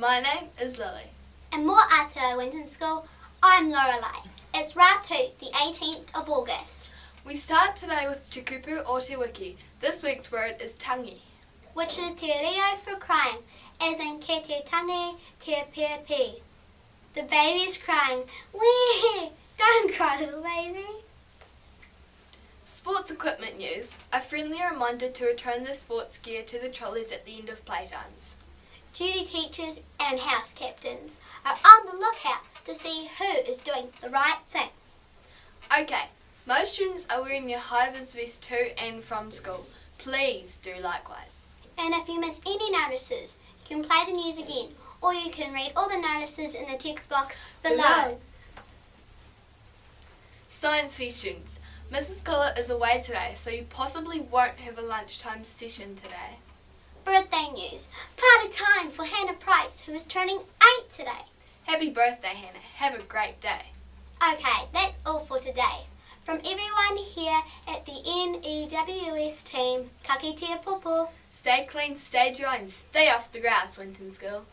My name is Lily. And more Aotearoa Winton School, I'm Lorelei. It's Ratu, the 18th of August. We start today with Te Kupu o Te Wiki. This week's word is tangi, which is te reo for crying, as in ke te tangi te pēpi. The baby's crying. Wee! Don't cry, little baby. Sports equipment news. A friendly reminder to return the sports gear to the trolleys at the end of playtimes. Duty teachers and house captains are on the lookout to see who is doing the right thing. Okay, most students are wearing their high-vis vest to and from school. Please do likewise. And if you miss any notices, you can play the news again, or you can read all the notices in the text box below. Science Fair students. Mrs. Collett is away today, so you possibly won't have a lunchtime session today. Birthday news. Party time for Hannah Price, who is turning 8 today. Happy birthday, Hannah. Have a great day. Okay, that's all for today. From everyone here at the NEWS team, ka kite popo. Stay clean, stay dry, and stay off the grass, Winton School.